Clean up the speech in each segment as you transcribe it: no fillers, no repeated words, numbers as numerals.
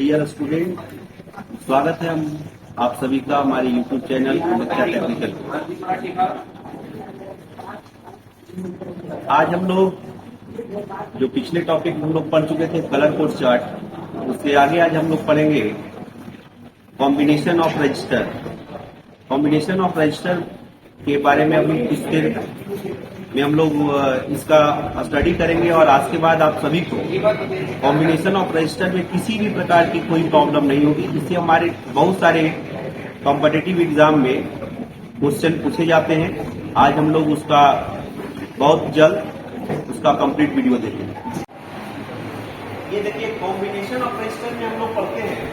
Dear student, स्वागत है हम आप सभी का हमारे यूट्यूब चैनल कक्षा टेक्निकल। आज हम लोग जो पिछले टॉपिक हम लोग पढ़ चुके थे कलर कोड चार्ट, उससे आगे आज हम लोग पढ़ेंगे combination of register. Combination of register के बारे में अभी कुछ देर में हम लोग इसका स्टडी करेंगे और आज के बाद आप सभी को कॉम्बिनेशन ऑफ रजिस्टर में किसी भी प्रकार की कोई प्रॉब्लम नहीं होगी, जिससे हमारे बहुत सारे कॉम्पिटिटिव एग्जाम में क्वेश्चन पूछे जाते हैं। आज हम लोग उसका बहुत जल्द उसका कंप्लीट वीडियो देखेंगे। ये देखिए, कॉम्बिनेशन ऑफ रजिस्टर में हम लोग पढ़ते हैं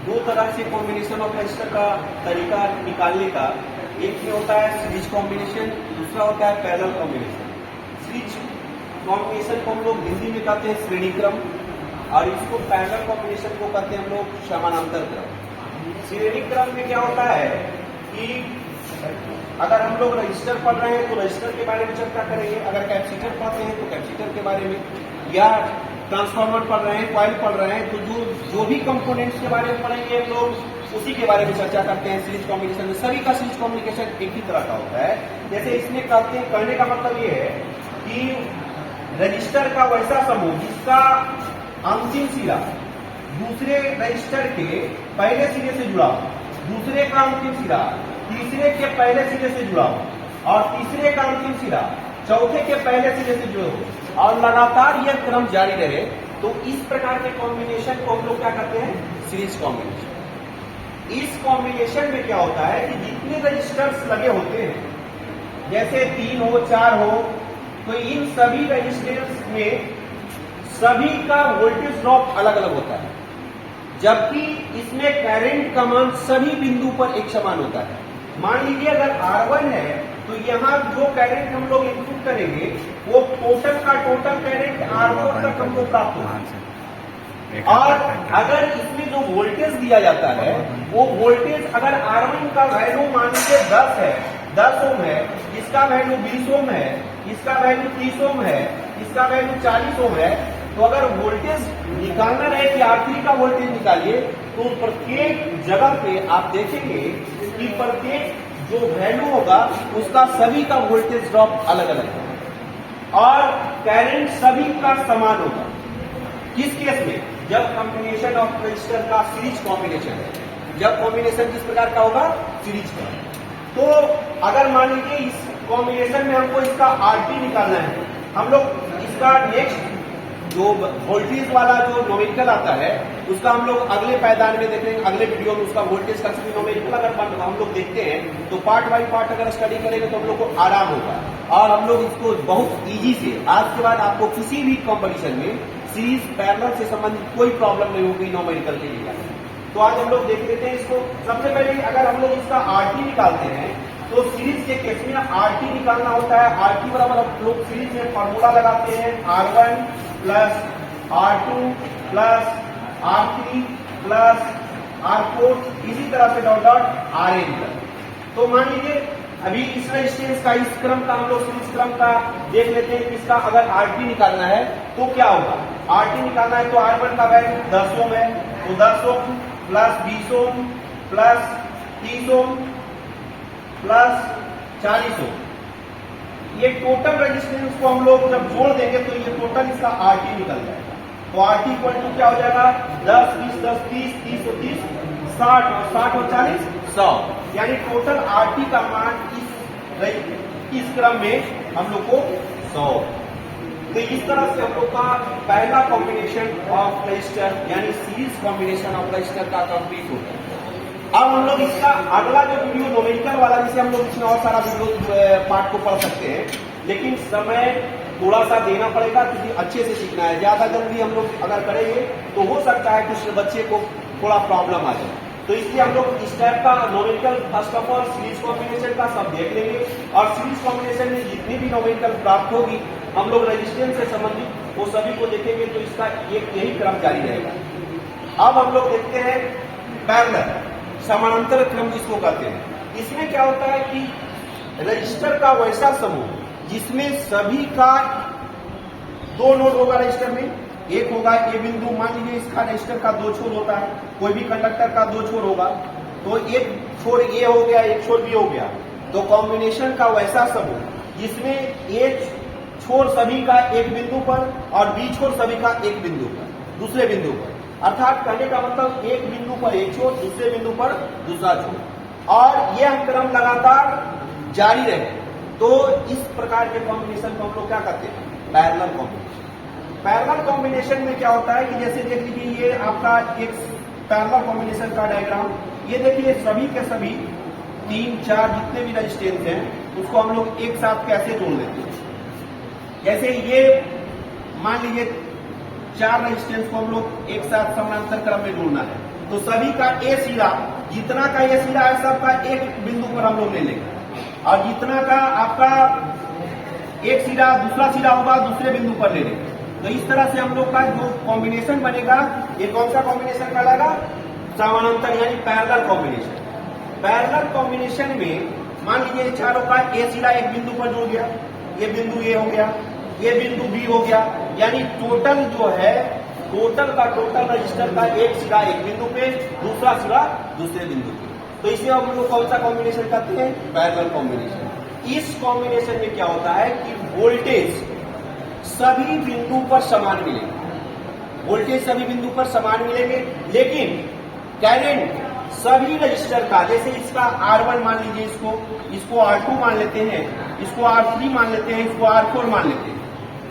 दो तरह से कॉम्बिनेशन ऑफ रजिस्टर का तरीका निकालने का। एक में होता है सीरीज कॉम्बिनेशन, दूसरा होता है पैरेलल कॉम्बिनेशन। सीरीज कॉम्बिनेशन को हम लोग हिंदी में कहते हैं श्रेणी क्रम, और इसको पैरेलल कॉम्बिनेशन को कहते हैं हम लोग समानांतर क्रम। श्रेणी क्रम में क्या होता है कि अगर हम लोग रजिस्टर पढ़ रहे हैं तो रजिस्टर के बारे में चर्चा करेंगे, अगर कैपेसिटर पढ़ते हैं तो कैपेसिटर के बारे में, या ट्रांसफार्मर पढ़ रहे हैं, कॉइल पढ़ रहे हैं तो जो भी कंपोनेंट्स के बारे में पढ़ेंगे हम लोग उसी के बारे में चर्चा करते हैं। सीरीज कॉम्बिनेशन में सभी का सीरीज कॉम्बिनेशन एक ही तरह का होता है। जैसे इसमें कहने का मतलब ये है कि रजिस्टर का वैसा समूह जिसका अंतिम सिरा दूसरे रजिस्टर के पहले सिरे से जुड़ा हो, दूसरे का अंतिम सिरा तीसरे के पहले सिरे से जुड़ा हो, और तीसरे का अंतिम सिरा चौथे के पहले सिरे से जुड़े हो, और लगातार यह क्रम जारी रहे, तो इस प्रकार के कॉम्बिनेशन को हम लोग क्या करते हैं? Series combination. इस कॉम्बिनेशन में क्या होता है कि जितने रजिस्टर्स लगे होते हैं, जैसे 3 हो 4 हो, तो इन सभी रजिस्टर्स में सभी का वोल्टेज ड्रॉप अलग अलग होता है, जबकि इसमें करंट का मान सभी बिंदु पर एक समान होता है। मान लीजिए अगर R1 है तो यहाँ जो करंट हम लोग इनपुट करेंगे वो टोटल का टोटल करंट R4 तक हमको प्राप्त होगा, और अगर इसमें जो वोल्टेज दिया जाता है वो वोल्टेज अगर R1 का वैल्यू मान लीजिए 10 है, 10 ओम है, इसका वैल्यू 20 ओम है, इसका वैल्यू 30 ओम है, इसका वैल्यू 40 ओम है, तो अगर वोल्टेज निकालना रहे कि R3 का वोल्टेज निकालिए, तो प्रत्येक जगह पे आप देखेंगे कि प्रत्येक जो वैल्यू होगा उसका सभी का वोल्टेज ड्रॉप अलग अलग होगा, और करंट सभी का समान होगा। किस केस में? जब कॉम्बिनेशन ऑफ रजिस्टर का सीरीज कॉम्बिनेशन है। जब कॉम्बिनेशन किस प्रकार का होगा? सीरीज का। तो अगर मान लीजिए इस कॉम्बिनेशन में हमको इसका आरटी निकालना है, हम लोग इसका नेक्स्ट जो वोल्टेज वाला जो नोमेरिकल आता है उसका हम लोग अगले पायदान में देखेंगे, अगले वीडियो में उसका वोल्टेज का नोमेरिकल अगर हम लोग देखते हैं तो पार्ट बाई पार्ट अगर स्टडी करेंगे तो हम लोग को आराम होगा, और हम लोग इसको बहुत इजी से आज के बाद आपको किसी भी कॉम्पिटिशन में सीरीज पैरेलल से संबंधित कोई प्रॉब्लम नहीं होगी नोमेरिकल के लिए। तो आज हम लोग देख लेते हैं इसको। सबसे पहले अगर हम लोग इसका आरटी निकालते हैं तो सीरीज के केस में आरटी निकालना होता है। आरटी बराबर हम लोग सीरीज में फॉर्मूला लगाते हैं R1 plus R2 plus R3 plus R4, इसी तरह से डॉट डॉट Rn तक। तो मान लीजिए अभी इस रेजिस्टेंस का, इस क्रम का हम लोग सीरीज क्रम का देख लेते हैं। इसका अगर आरटी निकालना है तो क्या होगा? आरटी निकालना है तो R1 का वैल्यू 10 ओम है, तो 10 ohm plus 20 ohm plus 30 ohm plus 40 ओम, ये टोटल रेजिस्टेंस को हम लोग जब जोड़ देंगे तो ये टोटल इसका आरटी निकल जाएगा। तो आरटी इक्वल टू क्या हो जाएगा? 10 20 10 30 30 और 30 60, और 60 और 40 100, यानी टोटल आरटी का मान इस क्रम में हम लोग को 100। तो इस तरह से हम लोग का पहला कॉम्बिनेशन ऑफ रजिस्टर यानी सीरीज कॉम्बिनेशन ऑफ रजिस्टर का कंप्लीट हो गया। अब हम लोग इसका अगला जो वीडियो नोमेरिकल वाला, जिसे हम लोग इसमें और सारा वीडियो पार्ट को पढ़ सकते हैं, लेकिन समय थोड़ा सा देना पड़ेगा क्योंकि अच्छे से सीखना है। ज्यादा जल्दी हम लोग अगर करेंगे तो हो सकता है कुछ बच्चे को थोड़ा प्रॉब्लम आ जाए, तो इसलिए हम लोग इस टाइप का numerical first of all series combination का सब देख लेंगे, और सीरीज कॉम्बिनेशन में जितनी भी नोमेरिकल प्राप्त होगी हम लोग रेजिस्टेंस से संबंधित वो सभी को देखेंगे, तो इसका यही क्रम जारी रहेगा। अब हम लोग देखते हैं पैरेलल, समानांतर क्रम जिसको कहते हैं। इसमें क्या होता है कि रजिस्टर का वैसा समूह जिसमें सभी का 2 नोड होगा रजिस्टर में, एक होगा ए बिंदु, मान लीजिए इसका रजिस्टर का दो छोर होता है, कोई भी कंडक्टर का दो छोर होगा, तो एक छोर ए हो गया, एक छोर बी हो गया, तो कॉम्बिनेशन का वैसा समूह जिसमें ए छोर सभी का एक बिंदु पर और बी छोर सभी का एक बिंदु पर, दूसरे बिंदु पर, अर्थात कहने का मतलब एक बिंदु पर एक छोर, दूसरे बिंदु पर दूसरा छोर, और यह क्रम लगातार जारी रहे, तो इस प्रकार के कॉम्बिनेशन को हम लोग क्या कहते हैं? Parallel combination. पैरेलल कॉम्बिनेशन में क्या होता है कि जैसे देख लीजिए ये आपका एक पैरेलल कॉम्बिनेशन का डायग्राम, ये देखिए सभी के सभी 3, 4 जितने भी रेजिस्टेंस हैं उसको हम लोग एक साथ कैसे जोड़ लेते हैं। जैसे ये मान लीजिए 4 रेजिस्टेंस को हम लोग एक साथ समानांतर क्रम में जोड़ना है, तो सभी का ए सिरा, जितना का ये सिरा है सबका एक बिंदु पर हम लोग ले लेंगे, और जितना का आपका एक सिरा दूसरा सिरा होगा दूसरे बिंदु पर ले लेंगे। तो इस तरह से हम लोग का जो कॉम्बिनेशन बनेगा, ये कौन सा कॉम्बिनेशन कहलाएगा? समानांतर यानी पैरेलल कॉम्बिनेशन। पैरेलल कॉम्बिनेशन में मान लीजिए चारों का ए सिरा एक बिंदु पर जुड़ गया, ये बिंदु ए हो गया, ये बिंदु बी हो गया, यानी टोटल जो है टोटल का टोटल रजिस्टर का एक सिरा एक बिंदु पे, दूसरा सिरा दूसरे बिंदु पे, तो इसे हम लोग कौन सा कॉम्बिनेशन कहते हैं? Parallel combination. इस कॉम्बिनेशन में क्या होता है कि वोल्टेज सभी बिंदु पर समान मिलेंगे, वोल्टेज सभी बिंदु पर समान मिलेंगे, लेकिन करंट सभी रजिस्टर का, जैसे इसका R1 मान लीजिए, इसको R2 मान लेते हैं, इसको R3 मान लेते हैं, इसको R4 मान लेते हैं,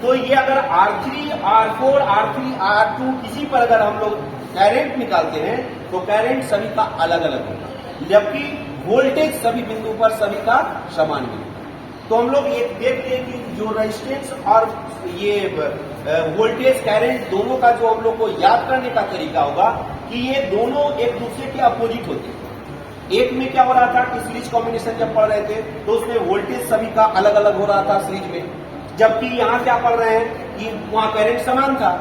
तो ये अगर R3, R4, R3, R2 किसी पर अगर हम लोग करंट निकालते हैं तो करंट सभी का अलग अलग होगा, जबकि वोल्टेज सभी बिंदु पर सभी का समान मिलेगा। तो हम लोग ये देखते हैं कि जो रेजिस्टेंस और ये वोल्टेज करंट दोनों का जो हम लोग को याद करने का तरीका होगा कि ये दोनों एक दूसरे के अपोजिट होते हैं। एक में क्या हो रहा था कि सीरीज कॉम्बिनेशन जब पढ़ रहे थे तो उसमें वोल्टेज सभी का अलग अलग हो रहा था सीरीज में, जबकि यहाँ क्या पढ़ रहे हैं कि वहां करंट समान था,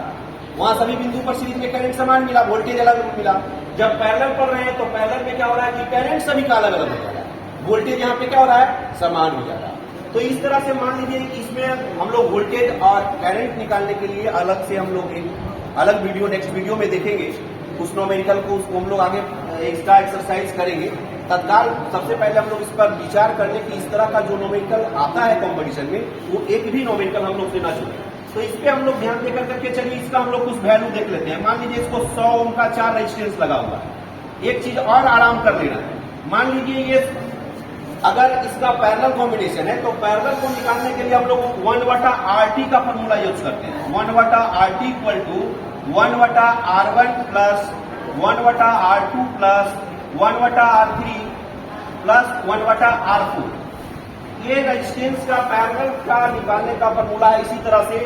वहां सभी बिंदु पर सीरीज में करंट समान मिला, वोल्टेज अलग मिला। जब पैरेलल पढ़ रहे हैं तो पैरेलल में क्या हो रहा है कि करंट सभी का अलग अलग हो जा रहा है, वोल्टेज यहाँ पे क्या हो रहा है? समान हो जा रहा है। तो इस तरह से मान लीजिए कि इसमें हम लोग वोल्टेज और करंट निकालने के लिए अलग से हम लोग एक अलग वीडियो नेक्स्ट वीडियो में देखेंगे, उस नोमेरिकल को उसको हम लोग आगे एक्स्ट्रा एक्सरसाइज करेंगे। तत्काल सबसे पहले हम लोग इस पर विचार कर ले कि इस तरह का जो नोमेरिकल आता है कॉम्पिटिशन में वो एक भी नोमेरिकल हम लोग से ना छूटे। तो इस पे हम लोग ध्यान देकर करके चलिए इसका हम लोग कुछ वैल्यू देख लेते हैं। मान लीजिए इसको 100 ओम का 4 रेजिस्टेंस लगा हुआ है। एक चीज और आराम कर लेना है, मान लीजिए ये अगर इसका पैरेलल कॉम्बिनेशन है तो पैरेलल को निकालने के लिए हम लोग 1/RT का फॉर्मूला यूज करते हैं। 1/RT equal to 1/R1 plus 1/R2 plus 1/R3 plus 1/R4। ये रेजिस्टेंस का पैरेलल का निकालने का फॉर्मूला है। इसी तरह से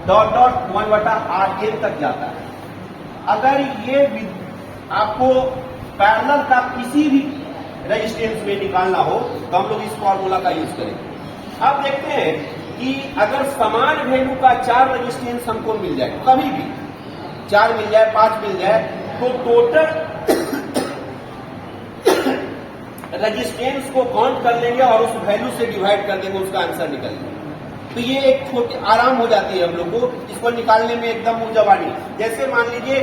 डॉट डॉट 1/Rn तक जाता है। अगर ये आपको पैरेलल का किसी भी रेजिस्टेंस में निकालना हो तो हम लोग इस फॉर्मूला का यूज करेंगे। अब देखते हैं कि अगर समान वैल्यू का 4 रेजिस्टेंस हमको मिल जाए, कभी भी 4 मिल जाए, 5 मिल जाए, तो टोटल रेजिस्टेंस को काउंट कर लेंगे और उस वैल्यू से डिवाइड कर देंगे, उसका आंसर निकल जाएगा। तो ये एक छोटी आराम हो जाती है हम लोग को, इसको निकालने में एकदम जवानी। जैसे मान लीजिए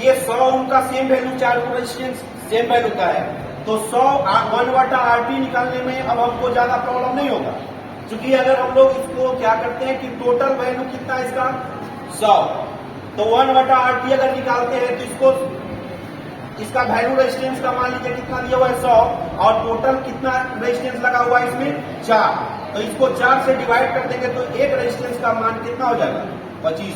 ये 100 ओम का same value, 4 resistance same value का है, तो 1/RT निकालने में अब हमको ज्यादा प्रॉब्लम नहीं होगा, क्योंकि अगर हम लोग इसको क्या करते हैं कि टोटल वैल्यू कितना है इसका 100, तो 1/RT अगर निकालते हैं तो इसका वैल्यू रेजिस्टेंस का मान लीजिए कितना दिया हुआ है 100, और टोटल कितना रेजिस्टेंस लगा हुआ है इसमें 4, तो इसको 4 से डिवाइड कर देंगे तो एक रेजिस्टेंस का मान कितना हो जाएगा 25।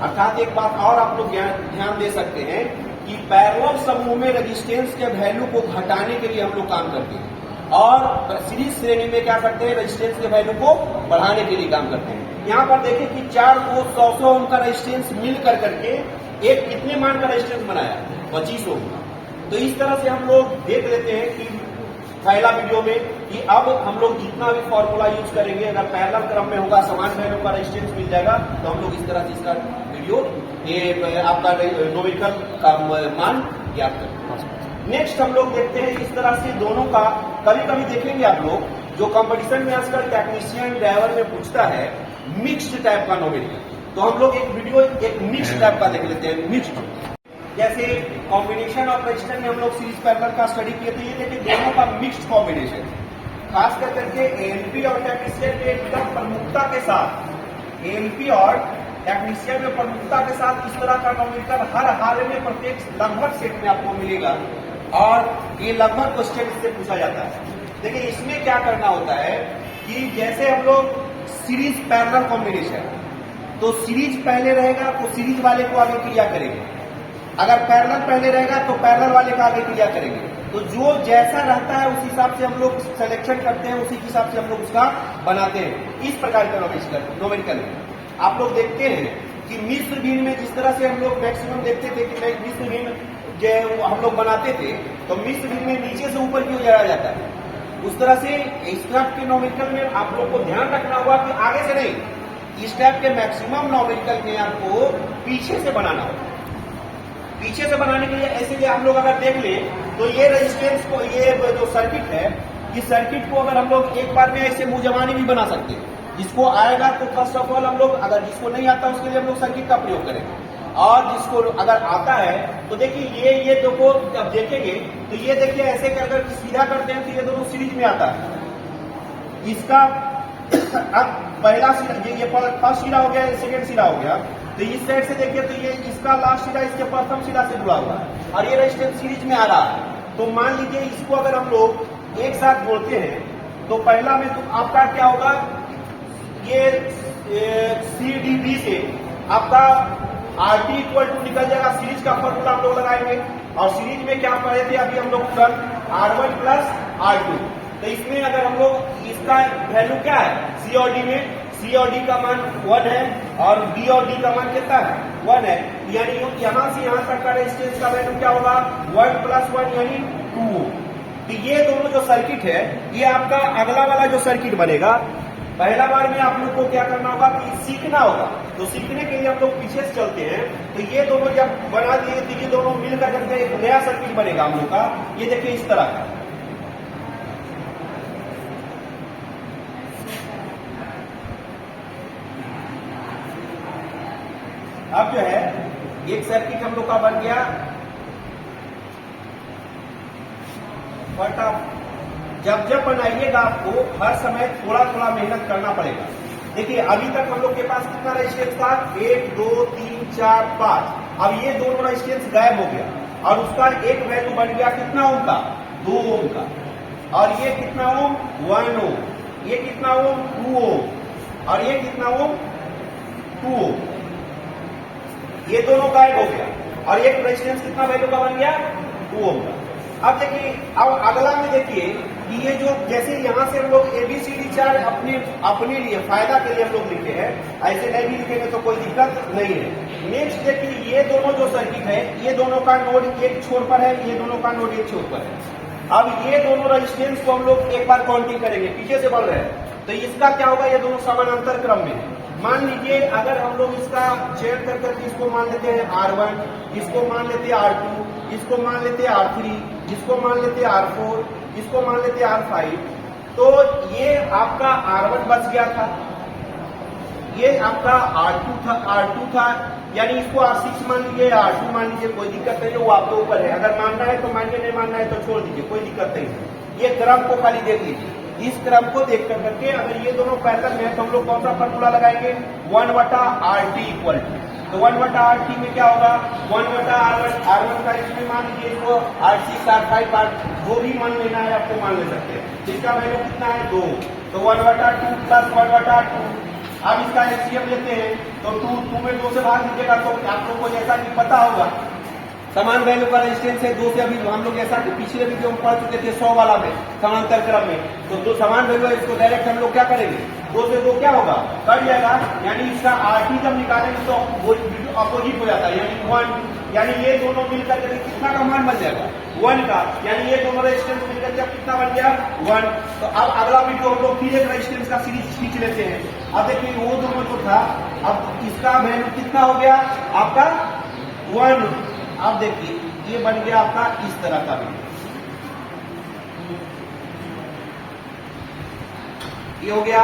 अर्थात एक बात और आप लोग ध्यान दे सकते हैं कि पैरेलल समूह में रेजिस्टेंस के वैल्यू को घटाने के लिए हम लोग काम करते हैं, और सीरीज श्रेणी में क्या करते हैं, रेजिस्टेंस के वैल्यू को बढ़ाने के लिए काम करते हैं। यहाँ पर देखें कि 4 को 100 ओम का रेजिस्टेंस मिल करके एक कितने मान का रेजिस्टेंस बनाया, 25 ओम का। तो इस तरह से हम लोग देख लेते हैं कि पहला वीडियो में कि अब हम लोग जितना भी फॉर्मूला यूज करेंगे, अगर पैरेलल क्रम में होगा, समान वैल्यू का रेजिस्टेंस मिल जाएगा, तो हम लोग इस तरह से इसका वीडियो ये आपका नोमेरिकल का मान ज्ञात करेंगे। नेक्स्ट हम लोग देखते हैं इस तरह से दोनों का, कभी कभी देखेंगे आप लोग जो कंपटीशन में आजकल टेक्नीशियन ड्राइवर में पूछता है मिक्स्ड टाइप का नोमेरिकल। तो हम लोग एक वीडियो एक मिक्स टाइप का देख लेते हैं, मिक्स्ड। जैसे कॉम्बिनेशन ऑफ रजिस्टर में हम लोग सीरीज पैरेलल का स्टडी किए थे, ये देखिए दोनों का मिक्स्ड कॉम्बिनेशन, खास कर करके एएनपी और टेक्नीशियन में एकदम प्रमुखता के साथ, एएनपी और टेक्नीशियन में प्रमुखता के साथ इस तरह का न्यूमेरिकल हर हाल में प्रत्येक लगभग सेट में आपको मिलेगा और ये लगभग क्वेश्चन इससे पूछा जाता है। देखिए इसमें क्या करना होता है कि जैसे हम लोग सीरीज पैरेलल कॉम्बिनेशन, तो सीरीज पहले रहेगा तो सीरीज वाले को आगे क्रिया करेंगे, अगर पैरेलल पहले रहेगा तो पैरेलल वाले का आगे क्रिया करेंगे। तो जो जैसा रहता है उस हिसाब से हम लोग सिलेक्शन करते हैं, उसी हिसाब से हम लोग उसका बनाते हैं। इस प्रकार का न्यूमेरिकल में आप लोग देखते हैं कि मिस्र भीन में जिस तरह से हम लोग मैक्सिमम देखते थे कि मिस्र भीन जो हम लोग बनाते थे, तो मिस्र भीन में नीचे से ऊपर क्यों जाया जाता है, उस तरह से इस टाइप के न्यूमेरिकल में आप लोग को ध्यान रखना होगा कि आगे से नहीं, इस टाइप के मैक्सिमम न्यूमेरिकल में आपको पीछे से बनाना होगा। पीछे से बनाने के लिए ऐसे हम लोग अगर देख ले तो ये रेजिस्टेंस को, ये जो सर्किट है, इस सर्किट को अगर हम लोग एक बार में ऐसे मुंह जबानी भी बना सकते हैं। जिसको आएगा तो फर्स्ट ऑफ ऑल हम लोग, अगर जिसको नहीं आता उसके लिए हम लोग सर्किट का प्रयोग करेंगे, और जिसको अगर आता है तो देखिए ये देखो, जब देखेंगे तो ये देखिए ऐसे कर सीधा करते हैं तो ये दोनों सीरीज में आता है। इसका अब पहला सिरा, ये फर्स्ट सिरा हो गया, सेकेंड सिरा हो गया, तो इस साइड से देखिए तो ये इसका लास्ट सिरा इसके प्रथम सिरा से जुड़ा हुआ है और ये रेजिस्टेंस सीरीज में आ रहा है। तो मान लीजिए इसको अगर हम लोग एक साथ जोड़ते हैं तो पहला में तो आपका क्या होगा, ये CDB से आपका RT इक्वल टू निकल जाएगा, सीरीज का फॉर्मूला हम लोग लगाएंगे, और सीरीज में क्या पढ़े थे अभी हम लोग R1 प्लस R2। तो इसमें अगर हम लोग इसका वैल्यू क्या है, C और D में, C और D का मान 1 है और B और D का मान कितना है, 1 है, यानी यहां से यहां तक का रेजिस्टेंस का वैल्यू क्या होगा, 1 प्लस 1 यानी 2। तो ये दोनों जो सर्किट है, ये आपका अगला वाला जो सर्किट बनेगा, पहला बार में आप लोग को क्या करना होगा कि सीखना होगा। तो सीखने के लिए हम लोग पीछे से चलते हैं, तो ये दोनों जब बना दिए तो ये दोनों मिलकर करके एक नया सर्किट बनेगा हम लोग का। ये देखिए इस तरह का, अब जो है एक सर्किट हम लोग का बन गया। बट आप जब बनाइएगा आपको हर समय थोड़ा थोड़ा मेहनत करना पड़ेगा। देखिए अभी तक हम लोग के पास कितना रेजिस्टेंस था, 1 2 3 4 5। अब ये दोनों रेजिस्टेंस गायब हो गया और उसका एक वैल्यू बन गया कितना ओम का, 2 ओम का, और ये कितना ओम, 1 ओम, ये कितना ओम, 2 ओम, और ये कितना ओम, 2 ओम। ये दोनों गायब हो गया और एक रेजिस्टेंस कितना वैल्यू का बन गया, 2 ओम का। अब देखिए, अब अगला में देखिए कि ये जो जैसे यहाँ से हम लोग ABCD चार्ट अपने लिए फायदा के लिए हम लोग लिखे हैं, ऐसे नहीं भी लिखेंगे तो कोई दिक्कत नहीं है। नेक्स्ट देखिए ये दोनों जो सर्किट है, ये दोनों का नोड एक छोर पर है, ये दोनों का नोड एक छोर पर है। अब ये दोनों रेजिस्टेंस को हम लोग एक बार काउंटिंग करेंगे, पीछे से बढ़ रहे हैं, तो इसका क्या होगा, ये दोनों समानांतर क्रम में है। मान लीजिए अगर हम लोग इसका चयन कर करके इसको मान लेते हैं R1, इसको मान लेते हैं R2, इसको मान लेते हैं R3, इसको मान लेते हैं R4, इसको मान लेते हैं R5, तो ये आपका R1 बच गया था, ये आपका R2 था, यानी इसको R6 मान लीजिए, R2 मान लीजिए, कोई दिक्कत नहीं है, वो आपके ऊपर है। अगर मानना है तो मानिए, नहीं मानना है तो छोड़ दीजिए, कोई दिक्कत नहीं है। ये क्रम को खाली देख लीजिए। इस क्रम को देख कर करके अगर ये दोनों पैरेलल में है तो हम लोग कौन सा फॉर्मूला लगाएंगे, 1/RT इक्वल टू, तो 1/RT में क्या होगा, 1/R1 का इसमें मान लीजिए इसको R6 R5 जो भी मान लेना है आपको मान ले सकते हैं। इसका वैल्यू कितना है, 2, तो 1/2 प्लस 1/2। अब इसका एलसीएम लेते हैं तो 2 में 2 से भाग दीजिएगा तो आप लोग को जैसा कि पता होगा समान वैल्यू का रेजिस्टेंस है 2 से। अभी हम लोग जैसा कि पिछले वीडियो में पढ़ चुके थे 100 वाला में समांतर क्रम में, तो 2 समान वैल्यू है, इसको डायरेक्ट हम लोग क्या करेंगे, 2 से 2 क्या होगा, कट जाएगा, यानी इसका RT जब निकालेंगे तो वो अपोजिट हो जाता है, यानी 1, यानी ये दोनों मिलकर के कितना का मान बन जाएगा, 1 का, यानी ये दोनों रेजिस्टेंस मिलकर जब कितना बन गया, 1। तो अब अगला वीडियो हम लोग फिर एक रेजिस्टेंस का सीरीज खींच लेते हैं। अब देखिए वो दोनों जो था, अब इसका वैल्यू कितना हो गया आपका, 1। अब देखिए ये बन गया आपका इस तरह का वीडियो, ये हो गया।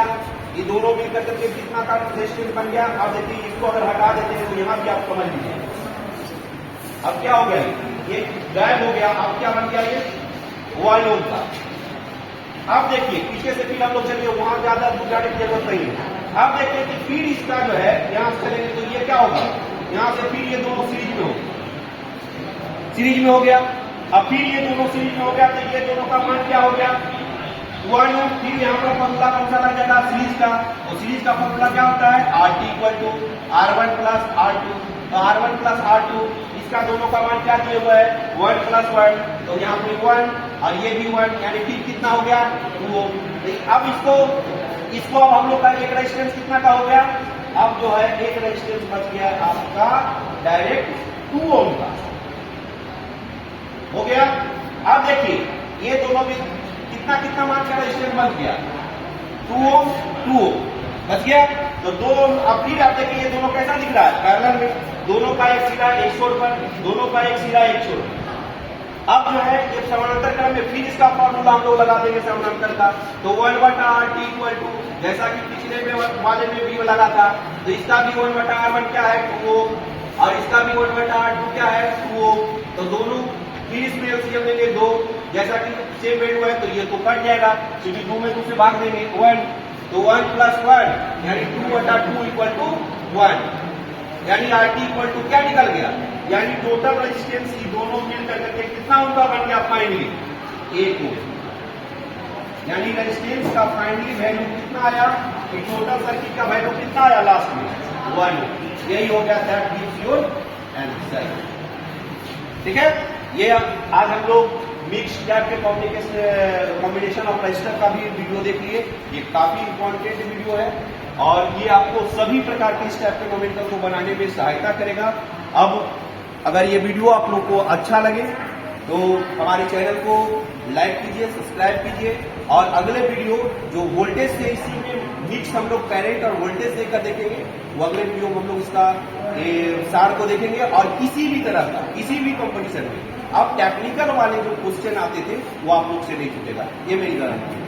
ये दोनों मिलकर करके कितना का रेजिस्टेंस बन गया। अब देखिए इसको अगर हटा देते हैं तो यहाँ भी आप समझ लीजिए अब क्या हो गया, ये गायब हो गया। अब क्या बन गया, ये 1 ओम का। अब देखिए पीछे से फिर हम लोग चलिए, वहां ज्यादा जाने की जरूरत नहीं है। अब देखिए कि फिर इसका जो है यहाँ से चलेंगे तो ये क्या होगा, यहाँ से फिर ये दोनों सीरीज में हो गया, सीरीज में हो गया। अब फिर ये दोनों सीरीज में हो गया तो ये दोनों का मान क्या हो गया 1 ओम। फिर यहाँ पर फॉर्मूला कौन सा लग जाएगा सीरीज का, तो सीरीज का फॉर्मूला क्या होता है RT equal to R1 plus R2। तो R1 प्लस R2 इसका दोनों का मान क्या दिया हुआ है 1 प्लस 1, तो यहाँ पे 1 और ये भी 1, यानी फिर कितना हो गया 2 ओम। अब इसको अब हम लोग का एक रेजिस्टेंस कितना का हो गया, अब जो है एक रेजिस्टेंस बच गया आपका डायरेक्ट 2 ओम का हो गया। अब देखिए ये दोनों भी कितना कितना मान का रेजिस्टेंस बच गया 2 ओम 2 ओम बच गया। तो 2 ओम। अब फिर आप देखिए ये दोनों कैसा दिख रहा है पैरेलल में, दोनों का एक सिरा एक छोर पर, दोनों का एक सिरा एक छोर पर। अब जो है ये समानांतर क्रम में फिर इसका फॉर्मूला हम लोग लगा देंगे समानांतर का, तो 1/RT इक्वल टू जैसा कि पिछले में वाले में भी लगा था, तो इसका भी 1/R1 क्या है 2 ओम और इसका भी 1/R2 क्या है 2 ओम। तो दोनों फिर इसमें एलसीएम लेंगे 2, जैसा कि सेम वैल्यू है तो ये तो कट जाएगा, क्योंकि 2 में 2 से भाग देंगे 1, तो 1 प्लस 1 यानी 2/2 इक्वल टू 1, यानी RT इक्वल टू क्या निकल गया, यानी टोटल रेजिस्टेंस ये दोनों मिलकर करके कितना उनका बन गया फाइनली 1 ओम। यानी रेजिस्टेंस का फाइनली वैल्यू कितना आया, कि टोटल सर्किट का वैल्यू कितना आया लास्ट में 1 ओम। यही हो गया, दैट गिव्स योर आंसर। ठीक है, ये आज हम लोग मिक्स टाइप के कॉम्बिनेशन ऑफ रजिस्टर का भी वीडियो देख लिए। ये काफी इंपॉर्टेंट वीडियो है और ये आपको सभी प्रकार के इस टाइप के कॉम्बिनेटर को बनाने में सहायता करेगा। अब अगर ये वीडियो आप लोग को अच्छा लगे तो हमारे चैनल को लाइक कीजिए, सब्सक्राइब कीजिए और अगले वीडियो जो वोल्टेज से इसी में मिक्स हम लोग करंट और वोल्टेज देकर देखेंगे, वो अगले वीडियो में हम लोग इसका सार को देखेंगे। और किसी भी तरह का किसी भी कंपटीशन में अब टेक्निकल वाले जो क्वेश्चन आते थे वो आप लोग से नहीं छूटेगा, ये मेरी गारंटी है।